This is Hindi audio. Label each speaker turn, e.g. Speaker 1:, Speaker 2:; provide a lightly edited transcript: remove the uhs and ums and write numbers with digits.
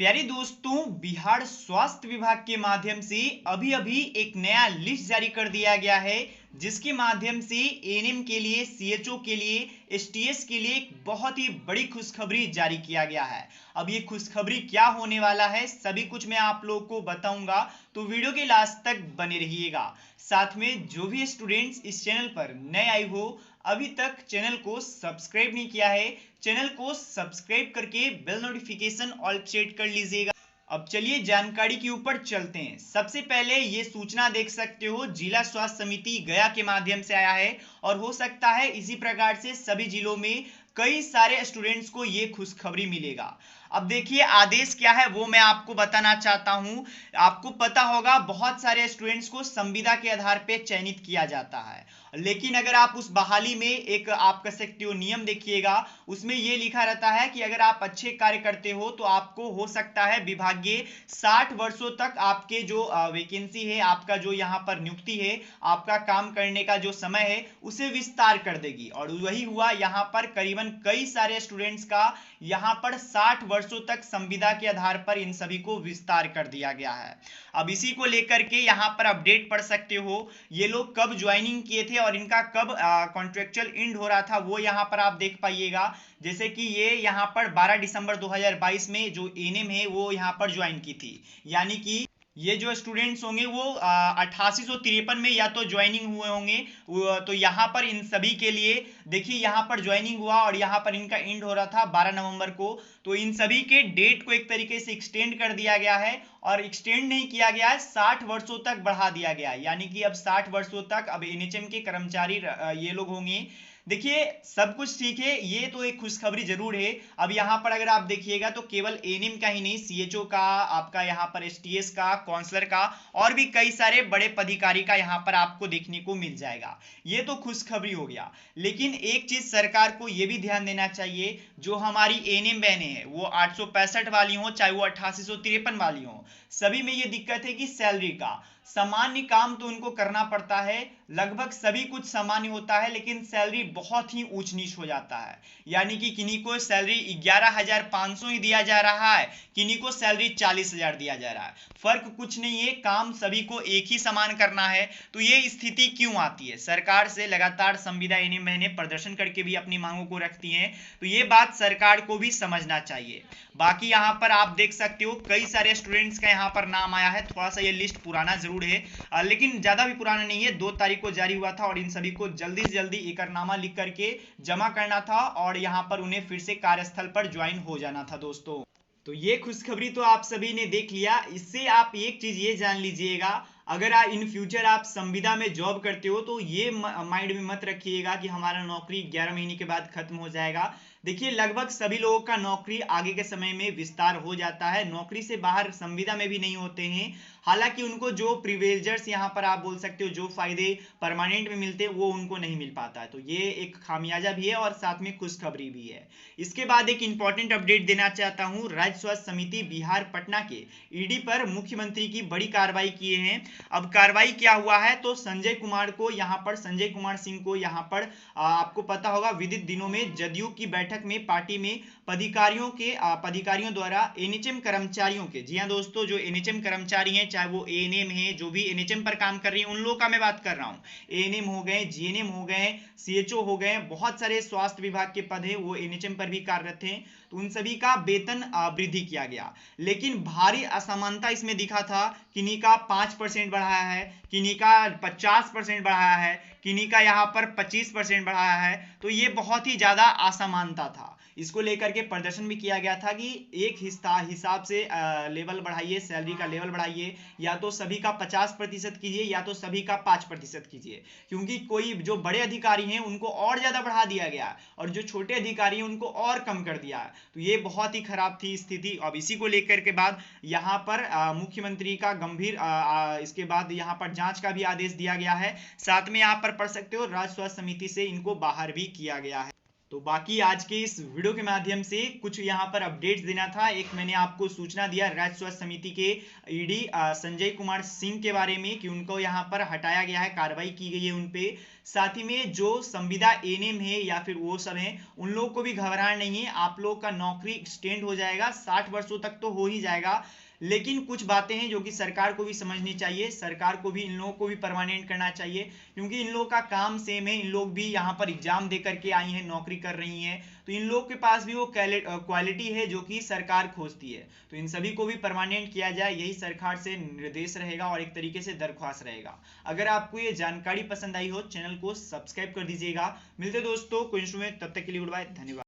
Speaker 1: प्यारे दोस्तों, बिहार स्वास्थ्य विभाग के माध्यम से अभी अभी एक नया लिस्ट जारी कर दिया गया है, जिसके माध्यम से एएनएम के लिए, सीएचओ के लिए, एसटीएस के लिए एक बहुत ही बड़ी खुशखबरी जारी किया गया है। अब ये खुशखबरी क्या होने वाला है, सभी कुछ मैं आप लोगों को बताऊंगा, तो वीडियो के लास्ट तक बने रहिएगा। साथ में जो भी स्टूडेंट्स इस चैनल पर नए आए हो, अभी तक चैनल को सब्सक्राइब नहीं किया है, चैनल को सब्सक्राइब करके बेल नोटिफिकेशन ऑल सेट कर लीजिएगा। अब चलिए जानकारी के ऊपर चलते हैं। सबसे पहले ये सूचना देख सकते हो, जिला स्वास्थ्य समिति गया के माध्यम से आया है और हो सकता है इसी प्रकार से सभी जिलों में कई सारे स्टूडेंट्स को ये खुशखबरी मिलेगा। अब देखिए आदेश क्या है वो मैं आपको बताना चाहता हूं। आपको पता होगा बहुत सारे स्टूडेंट्स को संविदा के आधार पर चयनित किया जाता है, लेकिन अगर आप उस बहाली में एक आप कह सकते हो नियम देखिएगा, उसमें यह लिखा रहता है कि अगर आप अच्छे कार्य करते हो तो आपको हो सकता है विभागीय 60 वर्षों तक आपके जो वैकेंसी है, आपका जो यहाँ पर नियुक्ति है, आपका काम करने का जो समय है उसे विस्तार कर देगी। और वही हुआ यहाँ पर, करीबन कई सारे स्टूडेंट्स का यहाँ पर 60 वर्षों तक संविदा के आधार पर इन सभी को विस्तार कर दिया गया है। अब इसी को लेकर के यहाँ पर अपडेट पढ़ सकते हो, ये लोग कब ज्वाइनिंग किए थे और इनका कब कॉन्ट्रेक्चुअल एंड हो रहा था वो यहाँ पर आप देख पाइएगा। जैसे कि ये यहाँ पर 12 दिसंबर 2022 में जो एएनएम है वो यहाँ पर ज्वाइन की थी, यानी कि ये जो स्टूडेंट्स होंगे वो 8853 में या तो ज्वाइनिंग हुए होंगे। तो यहाँ पर इन सभी के लिए देखिए, यहाँ पर ज्वाइनिंग हुआ और यहाँ पर इनका एंड हो रहा था 12 नवंबर को। तो इन सभी के डेट को एक तरीके से एक्सटेंड कर दिया गया है, और एक्सटेंड नहीं किया गया है, 60 वर्षों तक बढ़ा दिया गया है, यानी कि अब 60 वर्षों तक अब एनएचएम के कर्मचारी ये लोग होंगे। देखिए सब कुछ ठीक है, ये तो एक खुशखबरी जरूर है। अब यहाँ पर अगर आप देखिएगा तो केवल एएनएम का ही नहीं, सीएचओ का, आपका यहाँ पर एसटीएस का, काउंसलर का और भी कई सारे बड़े पदाधिकारी का यहाँ पर आपको देखने को मिल जाएगा। ये तो खुशखबरी हो गया, लेकिन एक चीज सरकार को ये भी ध्यान देना चाहिए, जो हमारी एएनएम बहनें हैं वो 865 वाली हो चाहे वो 8853 वाली हो, सभी में ये दिक्कत है कि सैलरी का सामान्य काम तो उनको करना पड़ता है, लगभग सभी कुछ सामान्य होता है, लेकिन सैलरी बहुत ही ऊंच नीच हो जाता है। यानी कि किन्हीं को सैलरी 11,500 ही दिया जा रहा है, किन्हीं को सैलरी 40,000 दिया जा रहा है, फर्क कुछ नहीं है, काम सभी को एक ही समान करना है। तो ये स्थिति क्यों आती है? सरकार से लगातार संविदा एएनएम महीने प्रदर्शन करके भी अपनी मांगों को रखती हैं, तो ये बात सरकार को भी समझना चाहिए। बाकी यहाँ पर आप देख सकते हो कई सारे स्टूडेंट्स का यहाँ पर नाम आया है। थोड़ा सा ये लिस्ट पुराना जरूर है, लेकिन ज्यादा भी पुराना नहीं है, 2 तारीख को जारी हुआ था और इन सभी को जल्दी से जल्दी एकरनामा लिख करके जमा करना था और यहाँ पर उन्हें फिर से कार्यस्थल पर ज्वाइन हो जाना था दोस्तों। तो ये खुशखबरी तो आप सभी ने देख लिया। इससे आप एक चीज ये जान लीजिएगा, अगर आप इन फ्यूचर आप संविदा में जॉब करते हो तो ये माइंड में मत रखिएगा कि हमारा नौकरी 11 महीने के बाद खत्म हो जाएगा। देखिए लगभग सभी लोगों का नौकरी आगे के समय में विस्तार हो जाता है, नौकरी से बाहर संविदा में भी नहीं होते हैं। हालांकि उनको जो प्रिविलेजर्स यहाँ पर आप बोल सकते हो, जो फायदे परमानेंट में मिलते हैं वो उनको नहीं मिल पाता है। तो ये एक खामियाजा भी है और साथ में खुशखबरी भी है। इसके बाद एक इंपॉर्टेंट अपडेट देना चाहता हूँ, राज्य स्वास्थ्य समिति बिहार पटना के ईडी पर मुख्यमंत्री की बड़ी कार्रवाई किए हैं। अब कार्रवाई क्या हुआ है, तो संजय कुमार को यहाँ पर, संजय कुमार सिंह को यहाँ पर आपको पता होगा विदित दिनों में जदयू की बैठक में पार्टी में पदाधिकारियों द्वारा एनएचएम कर्मचारियों के, जी हाँ दोस्तों, जो एनएचएम कर्मचारी हैं, चाहे वो एएनएम है, जो भी एनएचएम पर काम कर रही है उन लोगों का मैं बात कर रहा हूँ, एएनएम हो गए, जीएनएम हो गए, सीएचओ हो गए, बहुत सारे स्वास्थ्य विभाग के पद है वो एनएचएम पर भी कार्यरत हैं, तो उन सभी का वेतन वृद्धि किया गया। लेकिन भारी असमानता इसमें दिखा था, किन्हीं का 5% बढ़ाया है, किन्हीं का 50% बढ़ाया है, किन्हीं का यहाँ पर 25% बढ़ाया है। तो ये बहुत ही ज्यादा असमानता था, इसको लेकर के प्रदर्शन भी किया गया था कि एक हिसाब से लेवल बढ़ाइए, सैलरी का लेवल बढ़ाइए, या तो सभी का 50% कीजिए या तो सभी का 5% कीजिए, क्योंकि कोई जो बड़े अधिकारी हैं उनको और ज्यादा बढ़ा दिया गया और जो छोटे अधिकारी हैं उनको और कम कर दिया। तो ये बहुत ही खराब थी स्थिति। अब इसी को लेकर के बाद यहाँ पर मुख्यमंत्री का गंभीर इसके बाद यहाँ पर जांच का भी आदेश दिया गया है। साथ में यहाँ पर पढ़ सकते हो राज्य स्वास्थ्य समिति से इनको बाहर भी किया गया है। तो बाकी आज के इस वीडियो के माध्यम से कुछ यहाँ पर अपडेट्स देना था। एक मैंने आपको सूचना दिया राज्य स्वास्थ्य समिति के ईडी संजय कुमार सिंह के बारे में कि उनको यहाँ पर हटाया गया है, कार्रवाई की गई है उन पे। साथ ही में जो संविदा एएनएम है या फिर वो सब है, उन लोगों को भी घबराना नहीं है। आप लोग का नौकरी एक्सटेंड हो जाएगा, 60 वर्षों तक तो हो ही जाएगा। लेकिन कुछ बातें हैं जो कि सरकार को भी समझनी चाहिए, सरकार को भी इन लोगों को भी परमानेंट करना चाहिए, क्योंकि इन लोगों का काम सेम है। इन लोग भी यहाँ पर एग्जाम दे करके आई हैं, नौकरी कर रही हैं, तो इन लोगों के पास भी वो क्वालिटी है जो कि सरकार खोजती है। तो इन सभी को भी परमानेंट किया जाए, यही सरकार से निर्देश रहेगा और एक तरीके से दरख्वास्त रहेगा। अगर आपको ये जानकारी पसंद आई हो, चैनल को सब्सक्राइब कर दीजिएगा। मिलते दोस्तों कोई इशू में, तब तक के लिए गुड बाय, धन्यवाद।